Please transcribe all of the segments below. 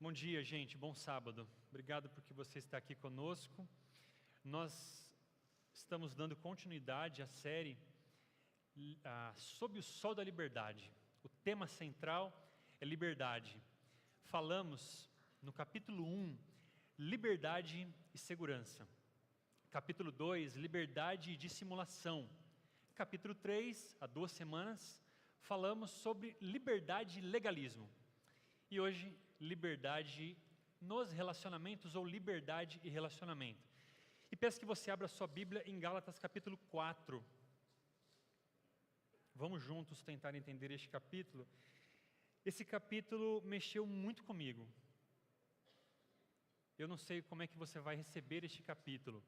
Bom dia, gente. Bom sábado. Obrigado porque você está aqui conosco. Nós estamos dando continuidade à série Sob o Sol da Liberdade. O tema central é liberdade. Falamos no capítulo 1, liberdade e segurança. Capítulo 2, liberdade e dissimulação. Capítulo 3, há 2 semanas, falamos sobre liberdade e legalismo. E hoje, liberdade nos relacionamentos ou liberdade e relacionamento. E peço que você abra sua Bíblia em Gálatas capítulo 4. Vamos juntos tentar entender este capítulo. Esse capítulo mexeu muito comigo. Eu não sei como é que você vai receber este capítulo.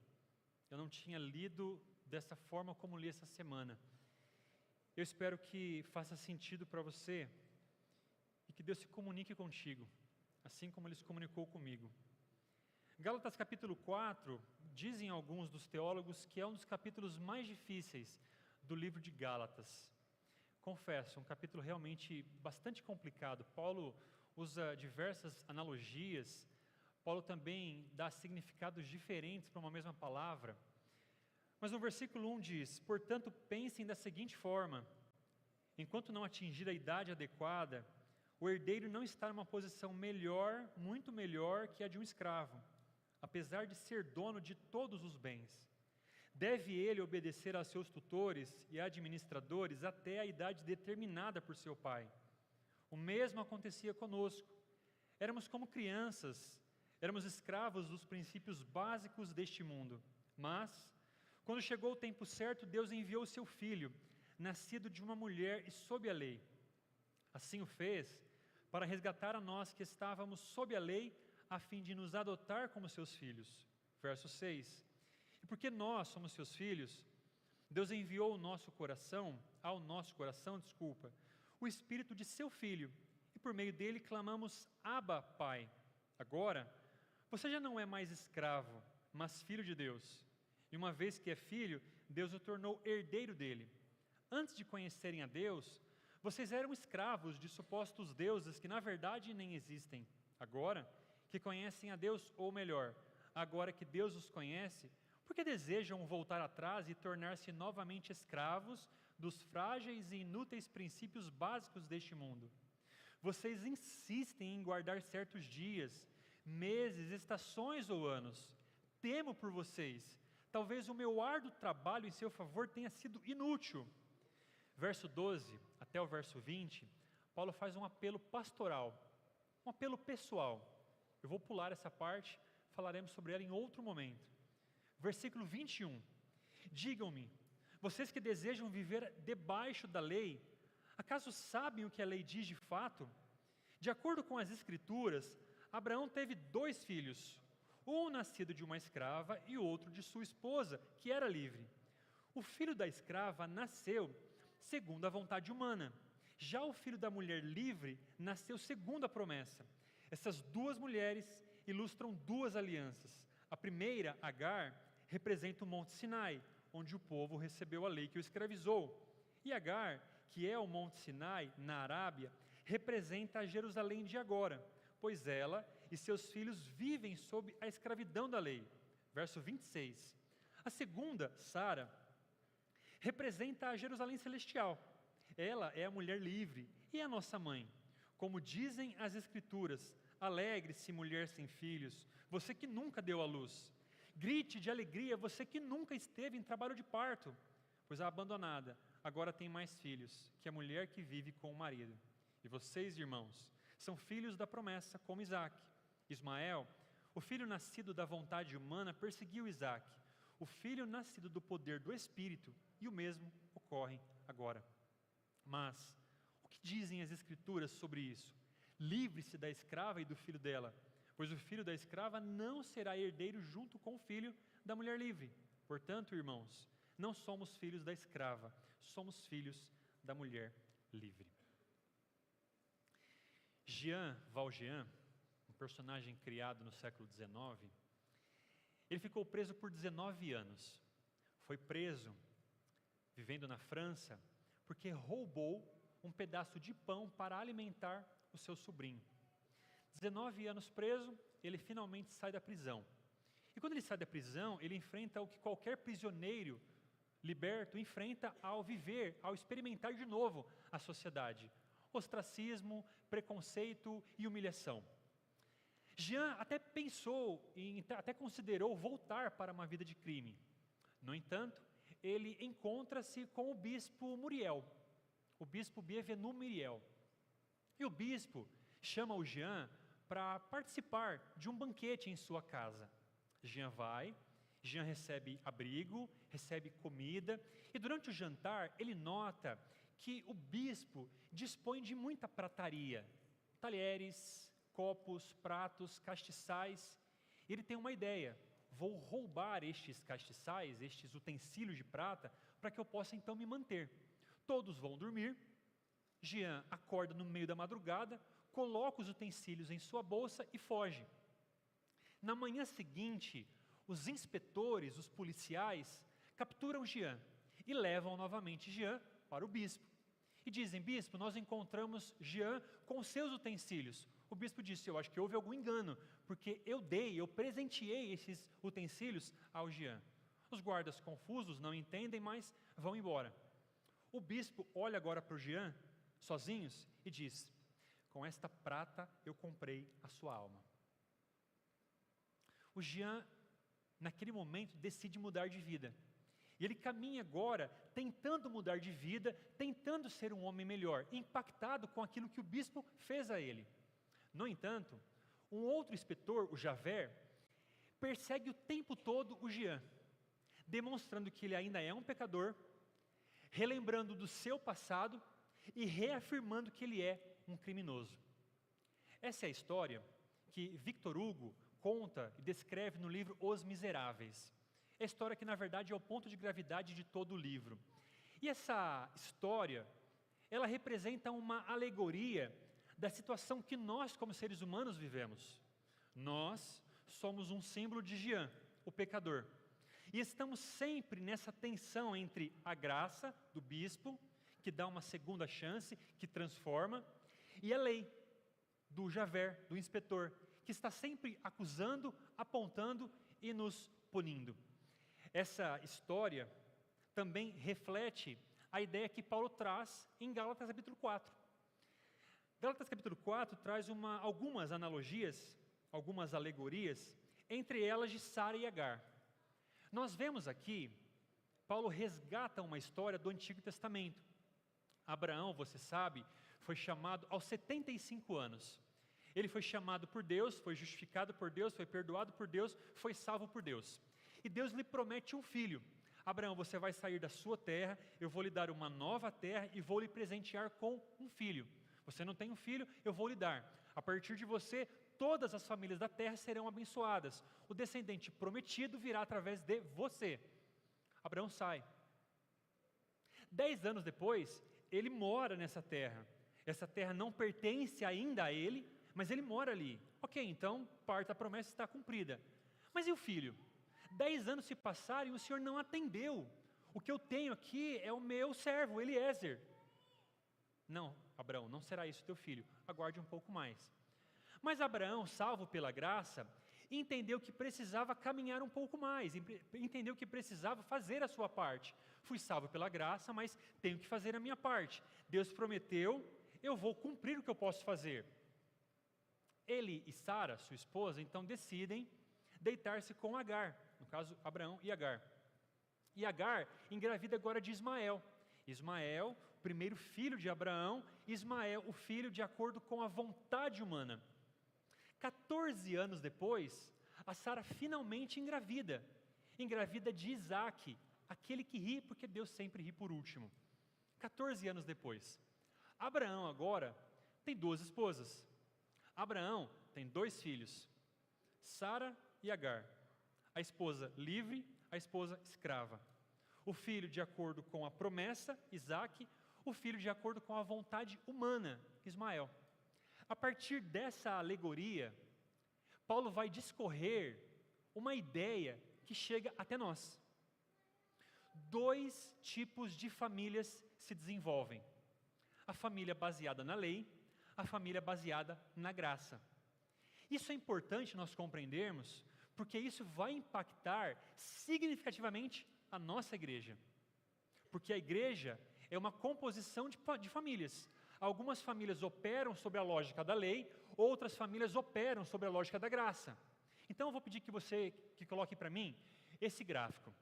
Eu não tinha lido dessa forma como li essa semana. Eu espero que faça sentido para você e que Deus se comunique contigo, assim como Ele se comunicou comigo. Gálatas capítulo 4, dizem alguns dos teólogos que é um dos capítulos mais difíceis do livro de Gálatas. Confesso, um capítulo realmente bastante complicado. Paulo usa diversas analogias, Paulo também dá significados diferentes para uma mesma palavra. Mas no versículo 1 diz: portanto, pensem da seguinte forma: enquanto não atingir a idade adequada, o herdeiro não está numa posição melhor, muito melhor que a de um escravo, apesar de ser dono de todos os bens. Deve ele obedecer a seus tutores e administradores até a idade determinada por seu pai. O mesmo acontecia conosco. Éramos como crianças, éramos escravos dos princípios básicos deste mundo. Mas, quando chegou o tempo certo, Deus enviou o seu filho, nascido de uma mulher e sob a lei. Assim o fez para resgatar a nós que estávamos sob a lei, a fim de nos adotar como seus filhos. Verso 6. E porque nós somos seus filhos, Deus enviou ao nosso coração, o Espírito de seu Filho, e por meio dele clamamos: Abba, Pai. Agora, você já não é mais escravo, mas filho de Deus. E uma vez que é filho, Deus o tornou herdeiro dele. Antes de conhecerem a Deus, vocês eram escravos de supostos deuses que na verdade nem existem. Agora que conhecem a Deus, ou melhor, agora que Deus os conhece, por que desejam voltar atrás e tornar-se novamente escravos dos frágeis e inúteis princípios básicos deste mundo? Vocês insistem em guardar certos dias, meses, estações ou anos. Temo por vocês. Talvez o meu árduo trabalho em seu favor tenha sido inútil. Verso 12 até o verso 20, Paulo faz um apelo pastoral, um apelo pessoal. Eu vou pular essa parte, falaremos sobre ela em outro momento. Versículo 21, digam-me, vocês que desejam viver debaixo da lei, acaso sabem o que a lei diz de fato? De acordo com as Escrituras, Abraão teve 2 filhos, um nascido de uma escrava e outro de sua esposa, que era livre. O filho da escrava nasceu segundo a vontade humana. Já o filho da mulher livre nasceu segundo a promessa. Essas 2 mulheres ilustram 2 alianças. A primeira, Agar, representa o Monte Sinai, onde o povo recebeu a lei que o escravizou. E Agar, que é o Monte Sinai, na Arábia, representa a Jerusalém de agora, pois ela e seus filhos vivem sob a escravidão da lei. Verso 26. A segunda, Sara, representa a Jerusalém celestial. Ela é a mulher livre e é a nossa mãe. Como dizem as Escrituras: alegre-se, mulher sem filhos, você que nunca deu à luz. Grite de alegria, você que nunca esteve em trabalho de parto, pois a abandonada agora tem mais filhos que a mulher que vive com o marido. E vocês, irmãos, são filhos da promessa, como Isaque. Ismael, o filho nascido da vontade humana, perseguiu Isaque. O filho nascido do poder do Espírito, e o mesmo ocorre agora. Mas, o que dizem as Escrituras sobre isso? Livre-se da escrava e do filho dela, pois o filho da escrava não será herdeiro junto com o filho da mulher livre. Portanto, irmãos, não somos filhos da escrava, somos filhos da mulher livre. Jean Valjean, um personagem criado no século XIX, ele ficou preso por 19 anos. Foi preso, vivendo na França, porque roubou um pedaço de pão para alimentar o seu sobrinho. 19 anos preso, ele finalmente sai da prisão. E quando ele sai da prisão, ele enfrenta o que qualquer prisioneiro liberto enfrenta ao viver, ao experimentar de novo a sociedade: ostracismo, preconceito e humilhação. Jean até até considerou voltar para uma vida de crime. No entanto, ele encontra-se com o bispo Muriel, o bispo Bienvenu Muriel. E o bispo chama o Jean para participar de um banquete em sua casa. Jean vai, Jean recebe abrigo, recebe comida, e durante o jantar ele nota que o bispo dispõe de muita prataria, talheres, copos, pratos, castiçais. Ele tem uma ideia: vou roubar estes castiçais, estes utensílios de prata, para que eu possa então me manter. Todos vão dormir, Jean acorda no meio da madrugada, coloca os utensílios em sua bolsa e foge. Na manhã seguinte, os inspetores, os policiais, capturam Jean e levam novamente Jean para o bispo. E dizem: bispo, nós encontramos Jean com os seus utensílios. O bispo disse: eu acho que houve algum engano, porque eu presenteei esses utensílios ao Jean. Os guardas confusos não entendem, mas vão embora. O bispo olha agora para o Jean, sozinhos, e diz: com esta prata eu comprei a sua alma. O Jean, naquele momento, decide mudar de vida. E ele caminha agora tentando mudar de vida, tentando ser um homem melhor, impactado com aquilo que o bispo fez a ele. No entanto, um outro inspetor, o Javert, persegue o tempo todo o Jean, demonstrando que ele ainda é um pecador, relembrando do seu passado e reafirmando que ele é um criminoso. Essa é a história que Victor Hugo conta e descreve no livro Os Miseráveis. É a história que, na verdade, é o ponto de gravidade de todo o livro. E essa história, ela representa uma alegoria da situação que nós, como seres humanos, vivemos. Nós somos um símbolo de Jean, o pecador. E estamos sempre nessa tensão entre a graça do bispo, que dá uma segunda chance, que transforma, e a lei do Javert, do inspetor, que está sempre acusando, apontando e nos punindo. Essa história também reflete a ideia que Paulo traz em Gálatas capítulo 4. Gálatas capítulo 4 traz algumas analogias, algumas alegorias, entre elas de Sara e Agar. Nós vemos aqui, Paulo resgata uma história do Antigo Testamento. Abraão, você sabe, foi chamado aos 75 anos. Ele foi chamado por Deus, foi justificado por Deus, foi perdoado por Deus, foi salvo por Deus. E Deus lhe promete um filho. Abraão, você vai sair da sua terra, eu vou lhe dar uma nova terra e vou lhe presentear com um filho. Você não tem um filho, eu vou lhe dar. A partir de você, todas as famílias da terra serão abençoadas. O descendente prometido virá através de você. Abraão sai. 10 anos depois, ele mora nessa terra. Essa terra não pertence ainda a ele, mas ele mora ali. Ok, então parte da promessa está cumprida. Mas e o filho? 10 anos se passaram e o Senhor não atendeu. O que eu tenho aqui é o meu servo, Eliezer. Não, Abraão, não será isso teu filho. Aguarde um pouco mais. Mas Abraão, salvo pela graça, entendeu que precisava caminhar um pouco mais, entendeu que precisava fazer a sua parte. Fui salvo pela graça, mas tenho que fazer a minha parte. Deus prometeu, eu vou cumprir o que eu posso fazer. Ele e Sara, sua esposa, então decidem deitar-se com Agar, no caso Abraão e Agar. E Agar engravida agora de Ismael. Ismael, o primeiro filho de Abraão, Ismael, o filho de acordo com a vontade humana. 14 anos depois, a Sara finalmente engravida de Isaque, aquele que ri porque Deus sempre ri por último. 14 anos depois, Abraão agora tem 2 esposas. Abraão tem 2 filhos, Sara e Agar. A esposa livre, a esposa escrava. O filho de acordo com a promessa, Isaque, o filho de acordo com a vontade humana, Ismael. A partir dessa alegoria, Paulo vai discorrer uma ideia que chega até nós. 2 tipos de famílias se desenvolvem. A família baseada na lei, a família baseada na graça. Isso é importante nós compreendermos, porque isso vai impactar significativamente a nossa igreja. Porque a igreja é uma composição de famílias. Algumas famílias operam sobre a lógica da lei, outras famílias operam sobre a lógica da graça. Então eu vou pedir que você coloque para mim esse gráfico.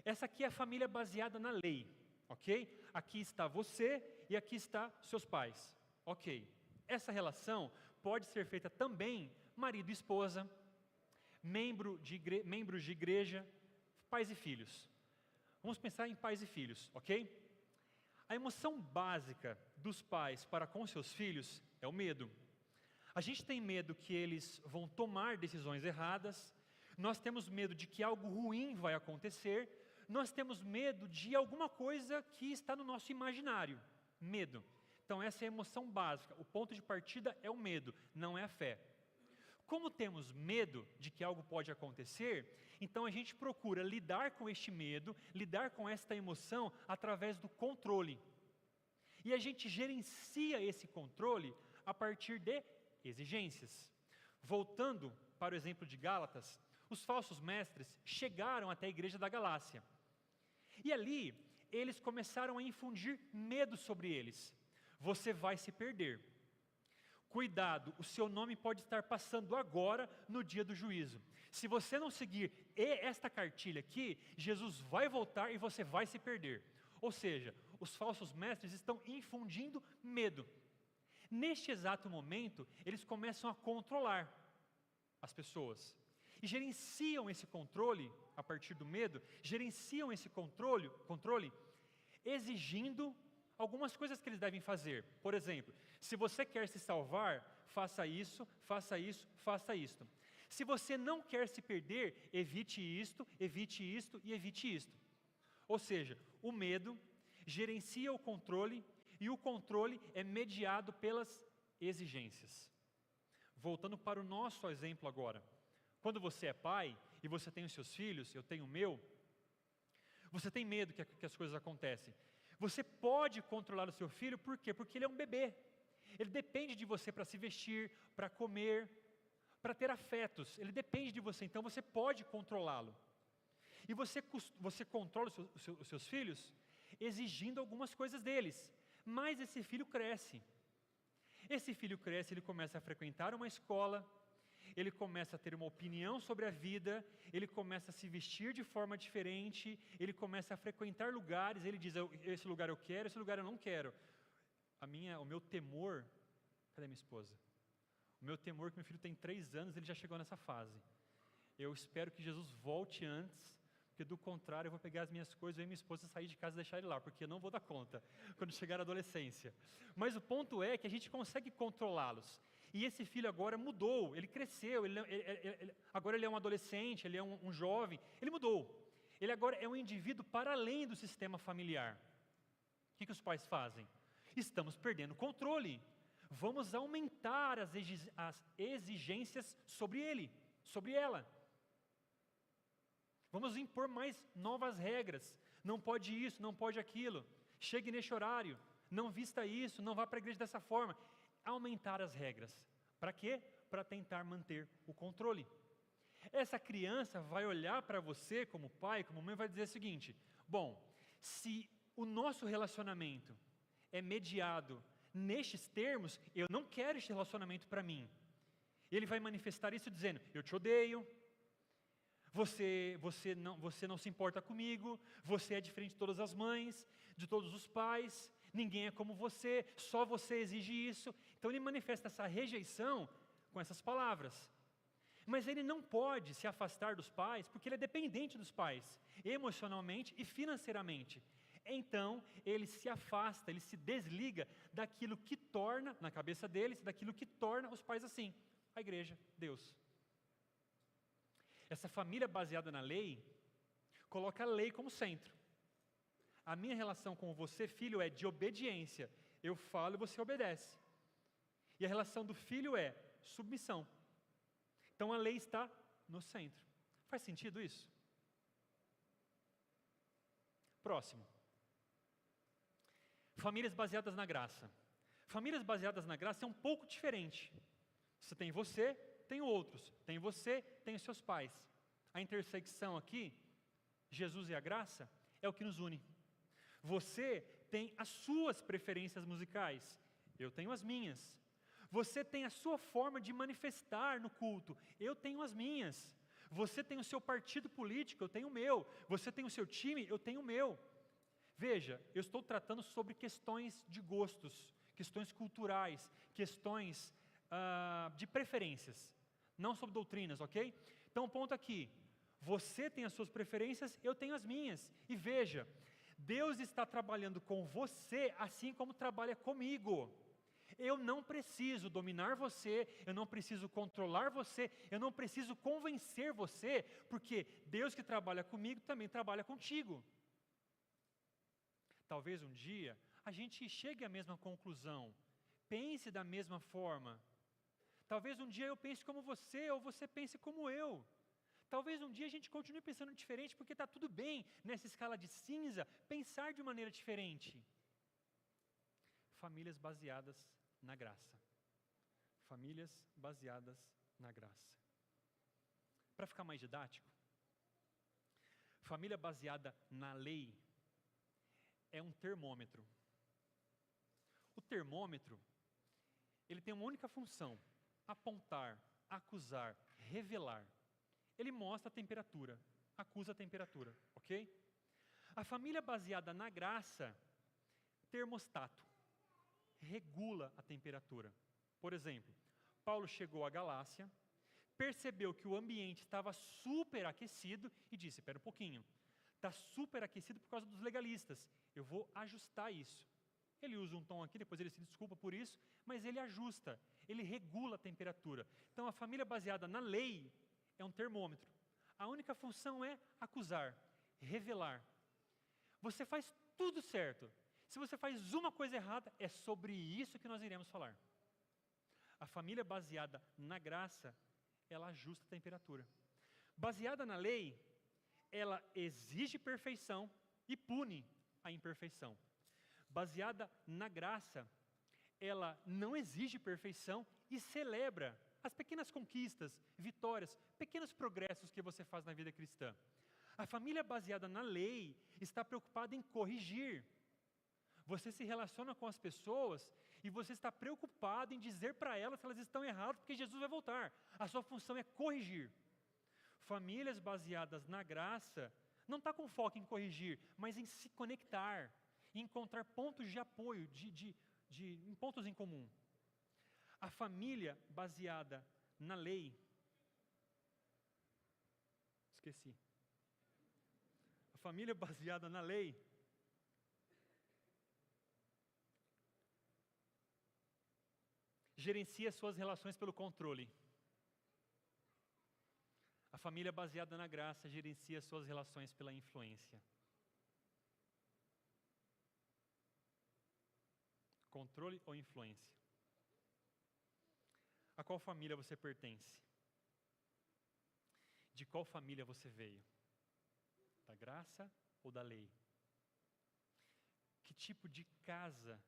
Essa aqui é a família baseada na lei, ok? Aqui está você e aqui está seus pais, ok? Essa relação pode ser feita também marido e esposa, membros de igreja, pais e filhos. Vamos pensar em pais e filhos, ok? A emoção básica dos pais para com seus filhos é o medo. A gente tem medo que eles vão tomar decisões erradas, nós temos medo de que algo ruim vai acontecer, nós temos medo de alguma coisa que está no nosso imaginário, medo. Então essa é a emoção básica, o ponto de partida é o medo, não é a fé. Como temos medo de que algo pode acontecer, então a gente procura lidar com este medo, lidar com esta emoção através do controle. E a gente gerencia esse controle a partir de exigências. Voltando para o exemplo de Gálatas, os falsos mestres chegaram até a igreja da Galácia. E ali, eles começaram a infundir medo sobre eles. Você vai se perder. Cuidado, o seu nome pode estar passando agora no dia do juízo. Se você não seguir esta cartilha aqui, Jesus vai voltar e você vai se perder. Ou seja, os falsos mestres estão infundindo medo. Neste exato momento, eles começam a controlar as pessoas. E gerenciam esse controle, a partir do medo, gerenciam esse controle exigindo algumas coisas que eles devem fazer. Por exemplo, se você quer se salvar, faça isso, faça isso, faça isto. Se você não quer se perder, evite isto e evite isto. Ou seja, o medo gerencia o controle e o controle é mediado pelas exigências. Voltando para o nosso exemplo agora. Quando você é pai e você tem os seus filhos, eu tenho o meu, você tem medo que as coisas acontecem. Você pode controlar o seu filho, por quê? Porque ele é um bebê. Ele depende de você para se vestir, para comer, para ter afetos. Ele depende de você, então você pode controlá-lo. E você controla os seus filhos exigindo algumas coisas deles. Mas esse filho cresce. Esse filho cresce, ele começa a frequentar uma escola, ele começa a ter uma opinião sobre a vida, ele começa a se vestir de forma diferente, ele começa a frequentar lugares, ele diz, esse lugar eu quero, esse lugar eu não quero. O meu temor, cadê minha esposa? O meu temor que meu filho tem 3 anos, ele já chegou nessa fase. Eu espero que Jesus volte antes, porque do contrário eu vou pegar as minhas coisas, eu e minha esposa sair de casa e deixar ele lá, porque eu não vou dar conta quando chegar a adolescência. Mas o ponto é que a gente consegue controlá-los. E esse filho agora mudou, ele cresceu, agora ele é um adolescente, ele é um jovem, ele mudou. Ele agora é um indivíduo para além do sistema familiar. O que os pais fazem? Estamos perdendo o controle. Vamos aumentar as exigências sobre ele, sobre ela. Vamos impor mais novas regras. Não pode isso, não pode aquilo. Chegue neste horário, não vista isso, não vá para a igreja dessa forma. Aumentar as regras. Para quê? Para tentar manter o controle. Essa criança vai olhar para você como pai, como mãe, e vai dizer o seguinte: bom, se o nosso relacionamento é mediado nestes termos, eu não quero este relacionamento para mim. Ele vai manifestar isso dizendo, eu te odeio, você não se importa comigo, você é diferente de todas as mães, de todos os pais, ninguém é como você, só você exige isso. Então ele manifesta essa rejeição com essas palavras. Mas ele não pode se afastar dos pais, porque ele é dependente dos pais, emocionalmente e financeiramente. Então ele se afasta, ele se desliga daquilo que torna, na cabeça deles, daquilo que torna os pais assim, a igreja, Deus. Essa família baseada na lei, coloca a lei como centro. A minha relação com você, filho, é de obediência. Eu falo e você obedece. E a relação do filho é submissão. Então a lei está no centro. Faz sentido isso? Próximo. Famílias baseadas na graça. Famílias baseadas na graça é um pouco diferente. Você tem você, tem outros. Tem você, tem os seus pais. A intersecção aqui, Jesus e a graça, é o que nos une. Você tem as suas preferências musicais, eu tenho as minhas. Você tem a sua forma de manifestar no culto, eu tenho as minhas. Você tem o seu partido político, eu tenho o meu. Você tem o seu time, eu tenho o meu. Veja, eu estou tratando sobre questões de gostos, questões culturais, questões de preferências, não sobre doutrinas, ok? Então, o ponto aqui, você tem as suas preferências, eu tenho as minhas. E veja, Deus está trabalhando com você assim como trabalha comigo. Eu não preciso dominar você, eu não preciso controlar você, eu não preciso convencer você, porque Deus que trabalha comigo também trabalha contigo. Talvez um dia a gente chegue à mesma conclusão, pense da mesma forma. Talvez um dia eu pense como você, ou você pense como eu. Talvez um dia a gente continue pensando diferente, porque está tudo bem, nessa escala de cinza, pensar de maneira diferente. Famílias baseadas na graça. Famílias baseadas na graça. Para ficar mais didático, família baseada na lei é um termômetro. O termômetro, ele tem uma única função: apontar, acusar, revelar. Ele mostra a temperatura, acusa a temperatura, ok? A família baseada na graça, termostato, regula a temperatura. Por exemplo, Paulo chegou à Galácia, percebeu que o ambiente estava superaquecido e disse: espera um pouquinho, está superaquecido por causa dos legalistas, eu vou ajustar isso. Ele usa um tom aqui, depois ele se desculpa por isso, mas ele ajusta, ele regula a temperatura. Então a família baseada na lei é um termômetro. A única função é acusar, revelar. Você faz tudo certo. Se você faz uma coisa errada, é sobre isso que nós iremos falar. A família baseada na graça, ela ajusta a temperatura. Baseada na lei, ela exige perfeição e pune a imperfeição. Baseada na graça, ela não exige perfeição e celebra as pequenas conquistas, vitórias, pequenos progressos que você faz na vida cristã. A família baseada na lei está preocupada em corrigir. Você se relaciona com as pessoas e você está preocupado em dizer para elas que elas estão erradas porque Jesus vai voltar. A sua função é corrigir. Famílias baseadas na graça não está com foco em corrigir, mas em se conectar, em encontrar pontos de apoio, em pontos em comum. A família baseada na lei, esqueci. A família baseada na lei gerencia suas relações pelo controle. A família baseada na graça gerencia suas relações pela influência. Controle ou influência? A qual família você pertence? De qual família você veio? Da graça ou da lei? Que tipo de casa,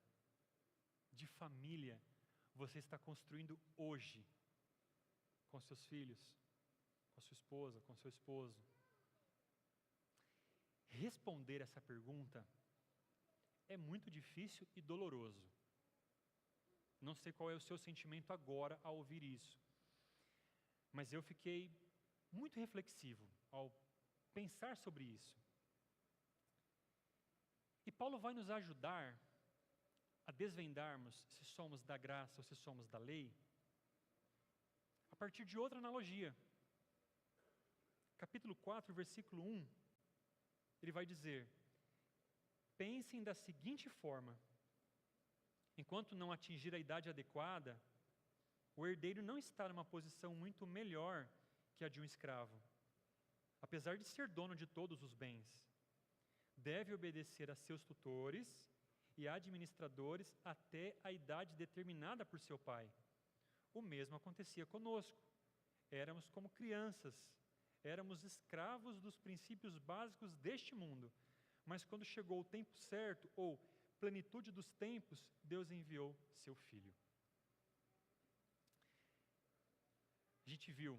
de família você está construindo hoje? Com seus filhos, com sua esposa, com seu esposo? Responder essa pergunta é muito difícil e doloroso. Não sei qual é o seu sentimento agora ao ouvir isso, mas eu fiquei muito reflexivo ao pensar sobre isso. E Paulo vai nos ajudar a desvendarmos se somos da graça ou se somos da lei, a partir de outra analogia. Capítulo 4, versículo 1, ele vai dizer: pensem da seguinte forma: enquanto não atingir a idade adequada, o herdeiro não está numa posição muito melhor que a de um escravo, apesar de ser dono de todos os bens. Deve obedecer a seus tutores e administradores até a idade determinada por seu pai. O mesmo acontecia conosco. Éramos como crianças, éramos escravos dos princípios básicos deste mundo, mas quando chegou o tempo certo, ou plenitude dos tempos, Deus enviou seu Filho. gente viu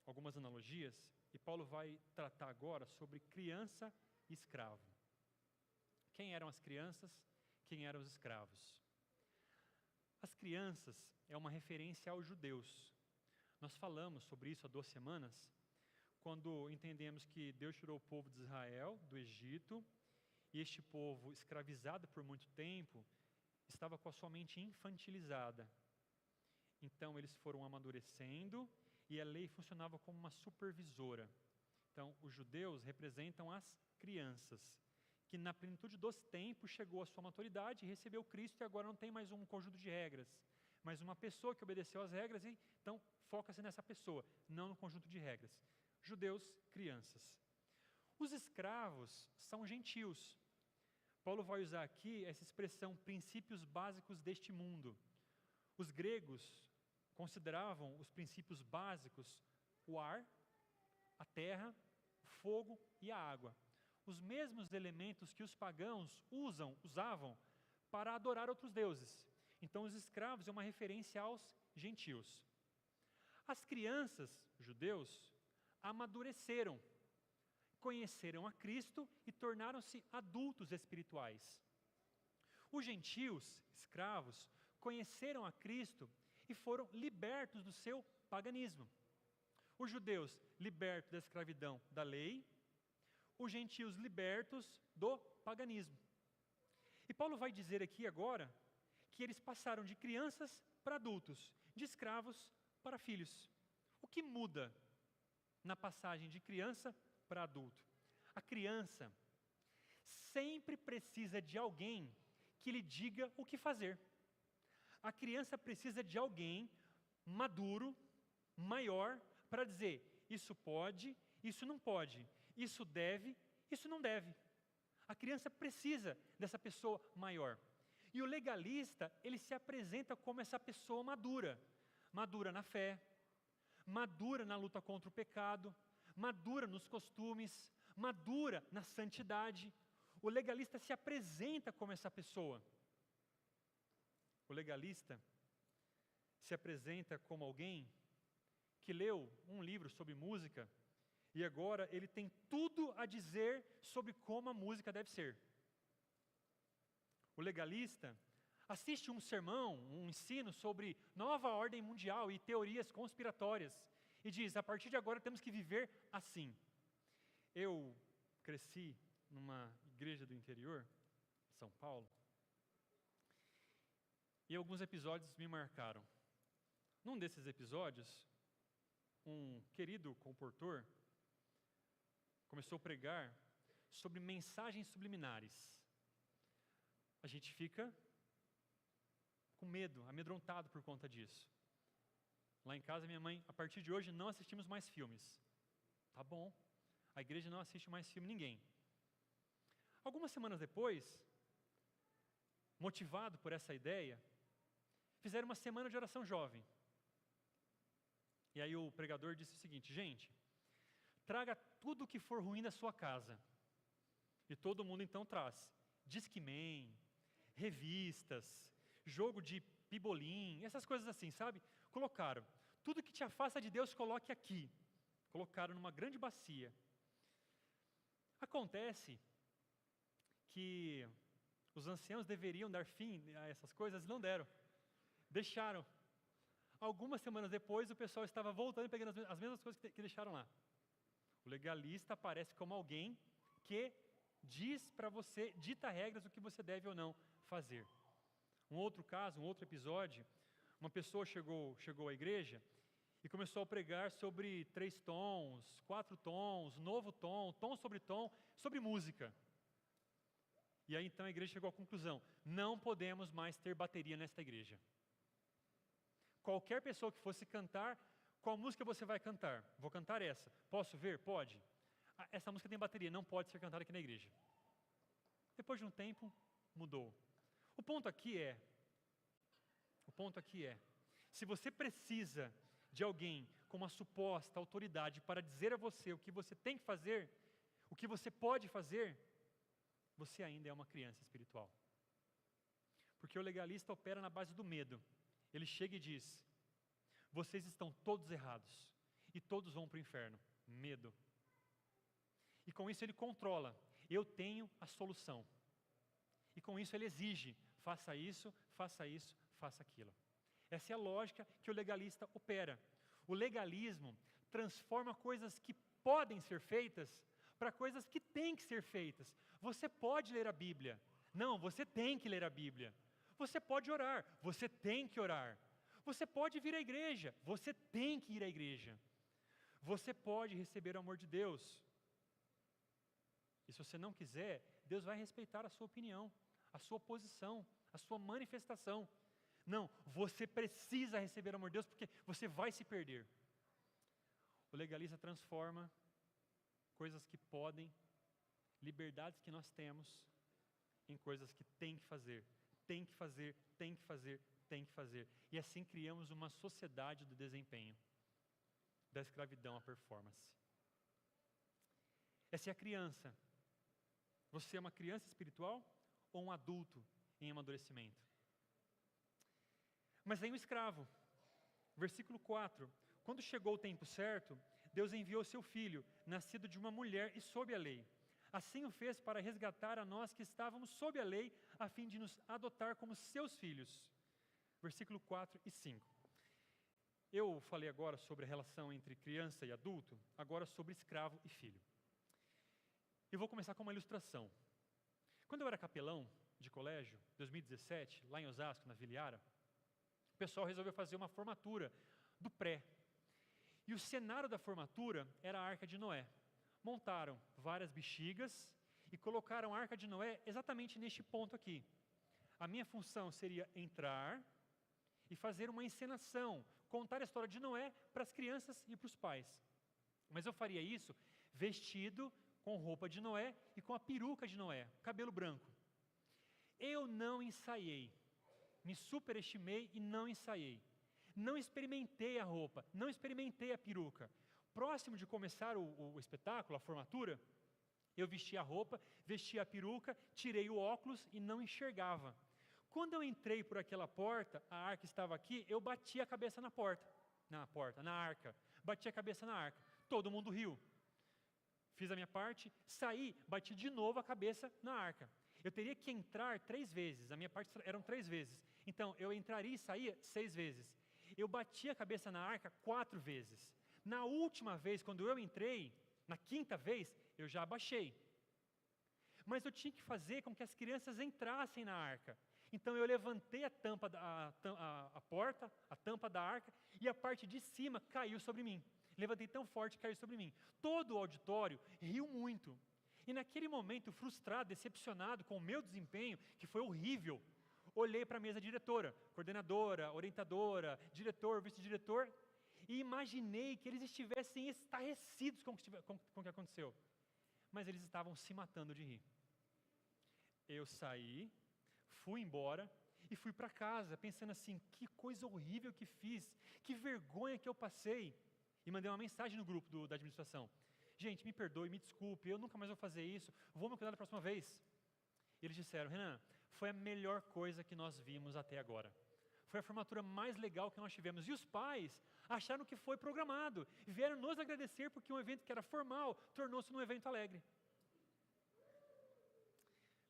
algumas analogias, e Paulo vai tratar agora sobre criança e escravo. Quem eram as crianças? Quem eram os escravos? As crianças é uma referência aos judeus. Nós falamos sobre isso há 2 semanas, quando entendemos que Deus tirou o povo de Israel do Egito, e este povo, escravizado por muito tempo, estava com a sua mente infantilizada. Então eles foram amadurecendo, e a lei funcionava como uma supervisora. Então os judeus representam as crianças, que na plenitude dos tempos chegou à sua maturidade, recebeu Cristo e agora não tem mais um conjunto de regras, mas uma pessoa que obedeceu às regras, e então foca-se nessa pessoa, não no conjunto de regras. Judeus, crianças. Os escravos são gentios. Paulo vai usar aqui essa expressão, princípios básicos deste mundo. Os gregos consideravam os princípios básicos o ar, a terra, o fogo e a água. Os mesmos elementos que os pagãos usavam para adorar outros deuses. Então os escravos é uma referência aos gentios. As crianças, judeus, amadureceram, conheceram a Cristo e tornaram-se adultos espirituais. Os gentios, escravos, conheceram a Cristo e foram libertos do seu paganismo. Os judeus libertos da escravidão da lei, os gentios libertos do paganismo. E Paulo vai dizer aqui agora que eles passaram de crianças para adultos, de escravos para filhos. O que muda na passagem de criança para adulto? A criança sempre precisa de alguém que lhe diga o que fazer. A criança precisa de alguém maduro, maior, para dizer, isso pode, isso não pode, isso deve, isso não deve. A criança precisa dessa pessoa maior. E o legalista, ele se apresenta como essa pessoa madura. Madura na fé, madura na luta contra o pecado, madura nos costumes, madura na santidade. O legalista se apresenta como essa pessoa. O legalista se apresenta como alguém que leu um livro sobre música e agora ele tem tudo a dizer sobre como a música deve ser. O legalista assiste um sermão, um ensino sobre nova ordem mundial e teorias conspiratórias e diz, a partir de agora temos que viver assim. Eu cresci numa igreja do interior, São Paulo, e alguns episódios me marcaram. Num desses episódios, um querido comportor começou a pregar sobre mensagens subliminares. A gente fica com medo, amedrontado por conta disso. Lá em casa, minha mãe, a partir de hoje, não assistimos mais filmes. Tá bom, a igreja não assiste mais filme ninguém. Algumas semanas depois, motivado por essa ideia, fizeram uma semana de oração jovem. E aí o pregador disse o seguinte, gente, traga tudo o que for ruim da sua casa. E todo mundo então traz Discman, revistas, jogo de pibolim, essas coisas assim, sabe? Colocaram, tudo que te afasta de Deus, coloque aqui. Colocaram numa grande bacia. Acontece que os anciãos deveriam dar fim a essas coisas e não deram. Deixaram. Algumas semanas depois, o pessoal estava voltando e pegando as mesmas coisas que deixaram lá. O legalista aparece como alguém que diz para você, dita regras do que você deve ou não fazer. Um outro caso, um outro episódio, uma pessoa chegou à igreja e começou a pregar sobre 3 tons, 4 tons, novo tom, tom sobre música. E aí então a igreja chegou à conclusão, não podemos mais ter bateria nesta igreja. Qualquer pessoa que fosse cantar, qual música você vai cantar? Vou cantar essa. Posso ver? Pode. Essa música tem bateria, não pode ser cantada aqui na igreja. Depois de um tempo, mudou. O ponto aqui é, se você precisa de alguém com uma suposta autoridade para dizer a você o que você tem que fazer, o que você pode fazer, você ainda é uma criança espiritual. Porque o legalista opera na base do medo. Ele chega e diz, vocês estão todos errados e todos vão para o inferno. Medo. E com isso ele controla. Eu tenho a solução. E com isso ele exige, faça isso, faça isso, faça aquilo. Essa é a lógica que o legalista opera. O legalismo transforma coisas que podem ser feitas para coisas que têm que ser feitas. Você pode ler a Bíblia. Não, você tem que ler a Bíblia. Você pode orar. Você tem que orar. Você pode vir à igreja. Você tem que ir à igreja. Você pode receber o amor de Deus. E se você não quiser, Deus vai respeitar a sua opinião, a sua posição, a sua manifestação. Não, você precisa receber o amor de Deus porque você vai se perder. O legalista transforma coisas que podem, liberdades que nós temos, em coisas que tem que fazer, tem que fazer, tem que fazer, tem que fazer. E assim criamos uma sociedade do desempenho, da escravidão à performance. Essa é a criança. Você é uma criança espiritual ou um adulto em amadurecimento? Mas vem o escravo. Versículo 4. Quando chegou o tempo certo, Deus enviou seu filho, nascido de uma mulher e sob a lei. Assim o fez para resgatar a nós que estávamos sob a lei, a fim de nos adotar como seus filhos. Versículo 4 e 5. Eu falei agora sobre a relação entre criança e adulto, agora sobre escravo e filho. Eu vou começar com uma ilustração. Quando eu era capelão de colégio, 2017, lá em Osasco, na Vila Iara, o pessoal resolveu fazer uma formatura do pré. E o cenário da formatura era a Arca de Noé. Montaram várias bexigas e colocaram a Arca de Noé exatamente neste ponto aqui. A minha função seria entrar e fazer uma encenação, contar a história de Noé para as crianças e para os pais. Mas eu faria isso vestido com roupa de Noé e com a peruca de Noé, cabelo branco. Eu não ensaiei, me superestimei e não ensaiei. Não experimentei a roupa, não experimentei a peruca. Próximo de começar o espetáculo, a formatura, eu vesti a roupa, vesti a peruca, tirei o óculos e não enxergava. Quando eu entrei por aquela porta, a arca estava aqui, eu bati a cabeça na arca. Bati a cabeça na arca. Todo mundo riu. Fiz a minha parte, saí, bati de novo a cabeça na arca. Eu teria que entrar 3 vezes, a minha parte eram 3 vezes. Então, eu entraria e saía 6 vezes. Eu bati a cabeça na arca 4 vezes. Na última vez, quando eu entrei, na 5ª vez, eu já abaixei. Mas eu tinha que fazer com que as crianças entrassem na arca. Então eu levantei a tampa, a porta, a tampa da arca, e a parte de cima caiu sobre mim. Levantei tão forte que caiu sobre mim. Todo o auditório riu muito. E naquele momento, frustrado, decepcionado com o meu desempenho, que foi horrível, olhei para a mesa diretora, coordenadora, orientadora, diretor, vice-diretor, e imaginei que eles estivessem estarrecidos com o que aconteceu. Mas eles estavam se matando de rir. Eu saí, fui embora e fui para casa, pensando assim, que coisa horrível que fiz, que vergonha que eu passei. E mandei uma mensagem no grupo da administração. Gente, me perdoe, me desculpe, eu nunca mais vou fazer isso, vou me cuidar da próxima vez. E eles disseram, Renan, foi a melhor coisa que nós vimos até agora. Foi a formatura mais legal que nós tivemos. E os pais acharam que foi programado. E vieram nos agradecer porque um evento que era formal tornou-se num evento alegre.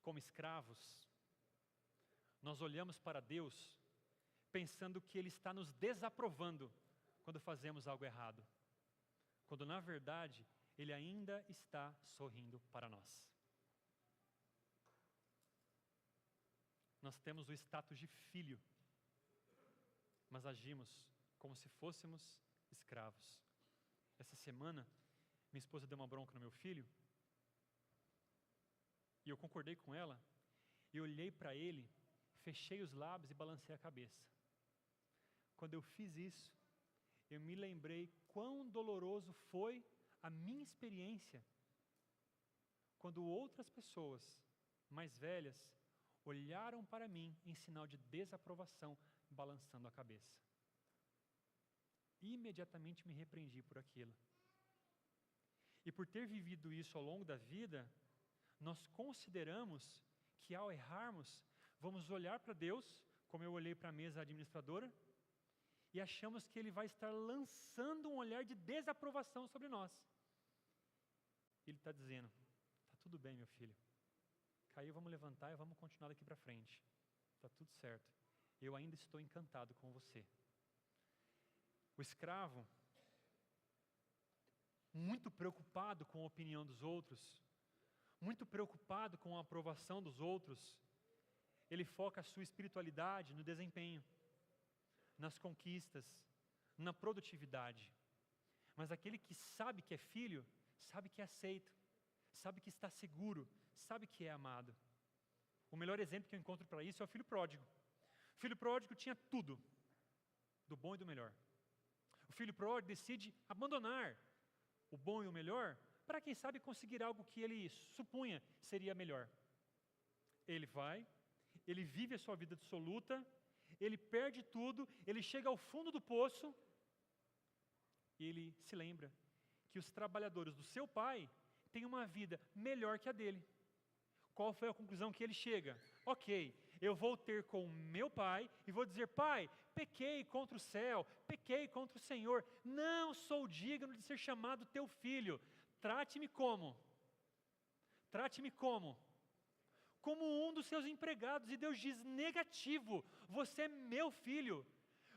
Como escravos, nós olhamos para Deus pensando que Ele está nos desaprovando quando fazemos algo errado. Quando na verdade, Ele ainda está sorrindo para nós. Nós temos o status de filho, mas agimos como se fôssemos escravos. Essa semana, minha esposa deu uma bronca no meu filho, e eu concordei com ela, e olhei para ele, fechei os lábios e balancei a cabeça. Quando eu fiz isso, eu me lembrei quão doloroso foi a minha experiência quando outras pessoas mais velhas olharam para mim em sinal de desaprovação, balançando a cabeça. Imediatamente me repreendi por aquilo. E por ter vivido isso ao longo da vida, nós consideramos que ao errarmos, vamos olhar para Deus, como eu olhei para a mesa administradora, e achamos que Ele vai estar lançando um olhar de desaprovação sobre nós. Ele está dizendo, está tudo bem, meu filho. Caiu, vamos levantar e vamos continuar daqui para frente. Está tudo certo. Eu ainda estou encantado com você. O escravo, muito preocupado com a opinião dos outros, muito preocupado com a aprovação dos outros, ele foca a sua espiritualidade no desempenho, nas conquistas, na produtividade. Mas aquele que sabe que é filho, sabe que é aceito, sabe que está seguro, sabe que é amado. O melhor exemplo que eu encontro para isso é o filho pródigo. O filho pródigo tinha tudo, do bom e do melhor. O filho pródigo decide abandonar o bom e o melhor para, quem sabe, conseguir algo que ele supunha seria melhor. Ele vai, ele vive a sua vida dissoluta, ele perde tudo, ele chega ao fundo do poço e ele se lembra que os trabalhadores do seu pai têm uma vida melhor que a dele. Qual foi a conclusão que ele chega? Ok, eu vou ter com meu pai e vou dizer, pai, pequei contra o céu, pequei contra o Senhor, não sou digno de ser chamado teu filho, trate-me como? Trate-me como? Como um dos seus empregados. E Deus diz, negativo, você é meu filho,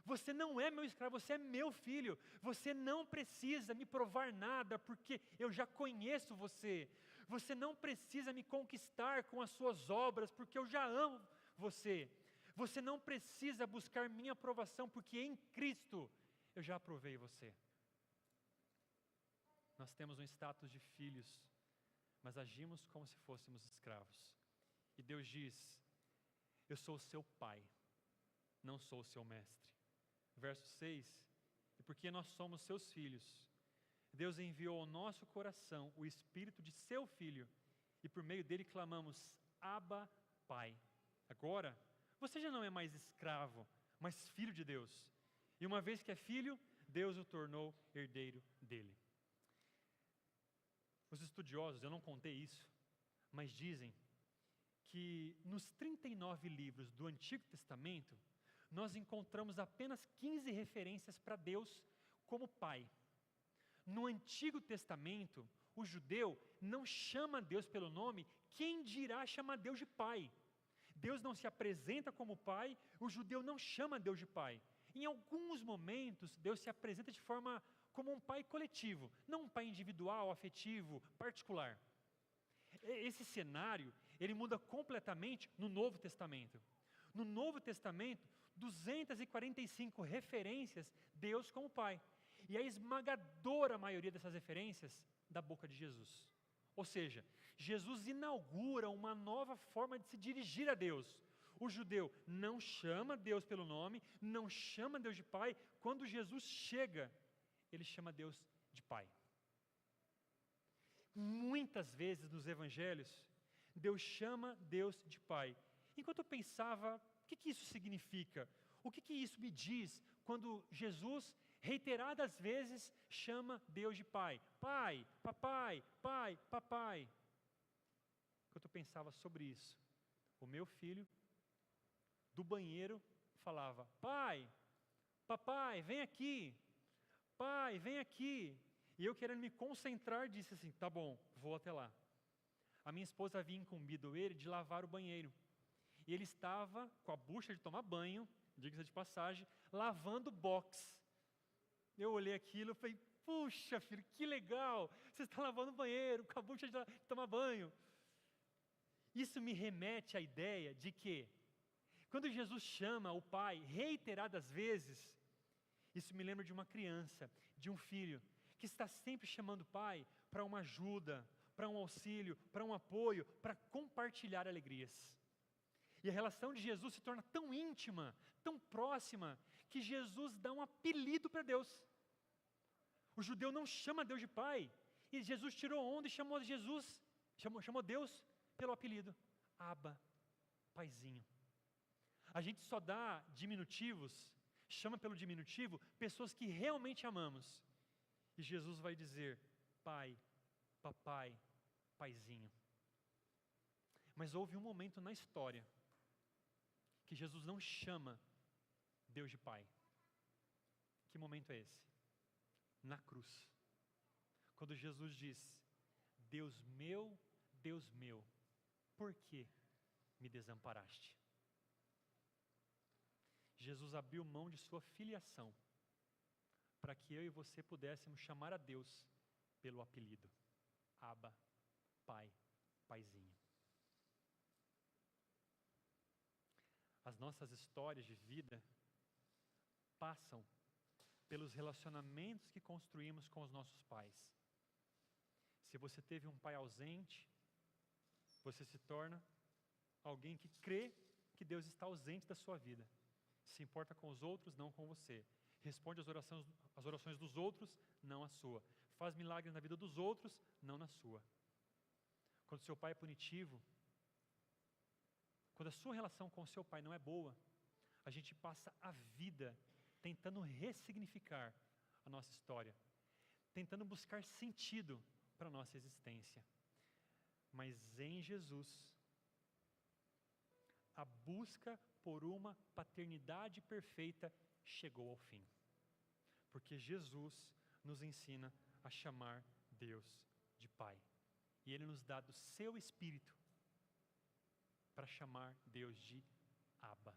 você não é meu escravo, você é meu filho, você não precisa me provar nada, porque eu já conheço você, você não precisa me conquistar com as suas obras, porque eu já amo você, você não precisa buscar minha aprovação, porque em Cristo eu já aprovei você. Nós temos um status de filhos, mas agimos como se fôssemos escravos. E Deus diz, eu sou o seu pai, não sou o seu mestre. Verso 6, e porque nós somos seus filhos, Deus enviou ao nosso coração o Espírito de seu Filho, e por meio dele clamamos, Abba, Pai. Agora, você já não é mais escravo, mas filho de Deus. E uma vez que é filho, Deus o tornou herdeiro dele. Os estudiosos, eu não contei isso, mas dizem que nos 39 livros do Antigo Testamento, nós encontramos apenas 15 referências para Deus como Pai. No Antigo Testamento, o judeu não chama Deus pelo nome, quem dirá chamar Deus de Pai? Deus não se apresenta como Pai, o judeu não chama Deus de Pai. Em alguns momentos, Deus se apresenta de forma como um pai coletivo, não um pai individual, afetivo, particular. Esse cenário, ele muda completamente no Novo Testamento. No Novo Testamento, 245 referências, Deus como Pai. E a esmagadora maioria dessas referências, da boca de Jesus. Ou seja, Jesus inaugura uma nova forma de se dirigir a Deus. O judeu não chama Deus pelo nome, não chama Deus de Pai. Quando Jesus chega, ele chama Deus de Pai. Muitas vezes nos evangelhos, Deus chama Deus de Pai. Enquanto eu pensava, o que isso significa? O que isso me diz quando Jesus, reiteradas vezes, chama Deus de Pai? Pai, papai, pai, papai. Enquanto eu pensava sobre isso, o meu filho, do banheiro, falava, pai, papai, vem aqui. Pai, vem aqui. E eu, querendo me concentrar, disse assim, tá bom, vou até lá. A minha esposa havia incumbido ele de lavar o banheiro. E ele estava com a bucha de tomar banho, diga-se de passagem, lavando box. Eu olhei aquilo e falei, puxa filho, que legal, você está lavando o banheiro com a bucha de tomar banho. Isso me remete à ideia de que, quando Jesus chama o Pai reiteradas vezes, isso me lembra de uma criança, de um filho, que está sempre chamando o pai para uma ajuda, para um auxílio, para um apoio, para compartilhar alegrias. E a relação de Jesus se torna tão íntima, tão próxima, que Jesus dá um apelido para Deus. O judeu não chama Deus de pai, e Jesus tirou onda e chamou Deus pelo apelido, Abba, Paizinho. A gente só dá diminutivos, chama pelo diminutivo, pessoas que realmente amamos. E Jesus vai dizer, pai, papai, paizinho. Mas houve um momento na história que Jesus não chama Deus de pai. Que momento é esse? Na cruz. Quando Jesus diz: Deus meu, por que me desamparaste? Jesus abriu mão de sua filiação para que eu e você pudéssemos chamar a Deus pelo apelido Abba, Pai, Paizinho. As nossas histórias de vida passam pelos relacionamentos que construímos com os nossos pais. Se você teve um pai ausente, você se torna alguém que crê que Deus está ausente da sua vida. Se importa com os outros, não com você. Responde às orações dos outros, não a sua. Faz milagres na vida dos outros, não na sua. Quando seu pai é punitivo, quando a sua relação com o seu pai não é boa, a gente passa a vida tentando ressignificar a nossa história, tentando buscar sentido para a nossa existência. Mas em Jesus, a busca por uma paternidade perfeita chegou ao fim. Porque Jesus nos ensina a chamar Deus de Pai. E Ele nos dá do seu Espírito para chamar Deus de Abba,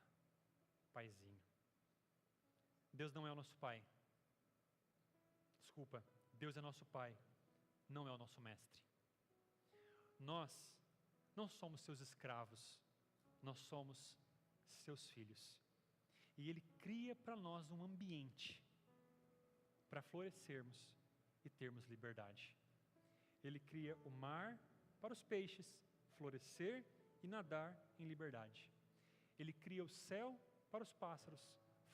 Paizinho. Deus não é o nosso Pai. Desculpa, Deus é nosso Pai, não é o nosso Mestre. Nós não somos seus escravos, nós somos seus filhos. E Ele cria para nós um ambiente para florescermos e termos liberdade. Ele cria o mar para os peixes florescer e nadar em liberdade. Ele cria o céu para os pássaros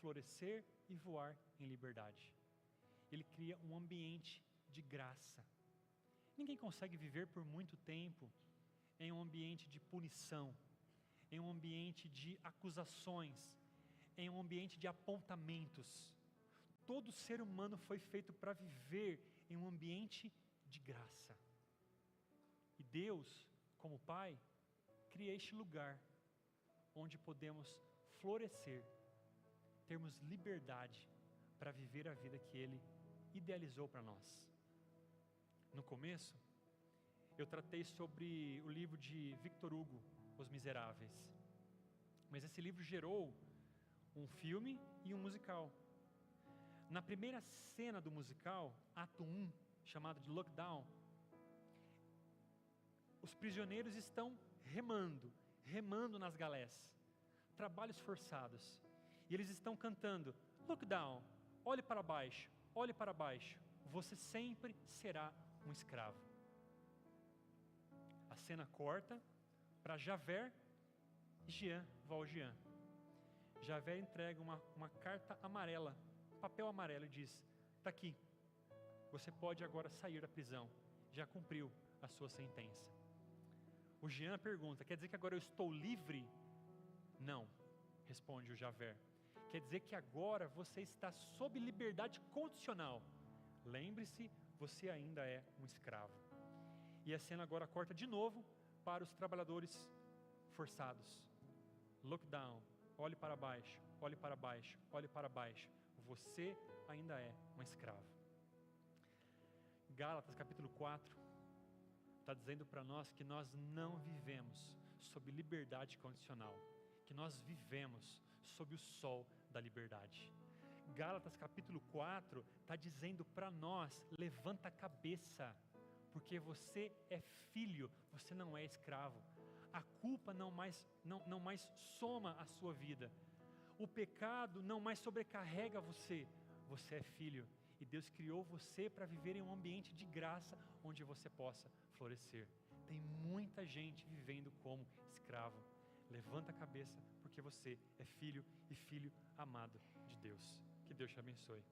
florescer e voar em liberdade. Ele cria um ambiente de graça. Ninguém consegue viver por muito tempo em um ambiente de punição, em um ambiente de acusações, em um ambiente de apontamentos. Todo ser humano foi feito para viver em um ambiente de graça. E Deus, como Pai, cria este lugar onde podemos florescer, termos liberdade para viver a vida que Ele idealizou para nós. No começo, eu tratei sobre o livro de Victor Hugo, Os Miseráveis. Mas esse livro gerou um filme e um musical. Na primeira cena do musical, ato 1, chamado de Lockdown, os prisioneiros estão remando nas galés, trabalhos forçados. E eles estão cantando: Lockdown, olhe para baixo, você sempre será um escravo. A cena corta para Javert e Jean Valjean. Javert entrega uma carta amarela, papel amarelo, e diz: está aqui, você pode agora sair da prisão, já cumpriu a sua sentença. O Jean pergunta: quer dizer que agora eu estou livre? Não, responde o Javert. Quer dizer que agora você está sob liberdade condicional. Lembre-se, você ainda é um escravo. E a cena agora corta de novo para os trabalhadores forçados. Lockdown, olhe para baixo, olhe para baixo, olhe para baixo. Você ainda é um escravo. Gálatas capítulo 4 está dizendo para nós que nós não vivemos sob liberdade condicional, que nós vivemos sob o sol da liberdade. Gálatas capítulo 4 está dizendo para nós: levanta a cabeça, porque você é filho, você não é escravo. A culpa não mais soma a sua vida. O pecado não mais sobrecarrega você. Você é filho. E Deus criou você para viver em um ambiente de graça, onde você possa florescer. Tem muita gente vivendo como escravo. Levanta a cabeça, porque você é filho e filho amado de Deus. Que Deus te abençoe.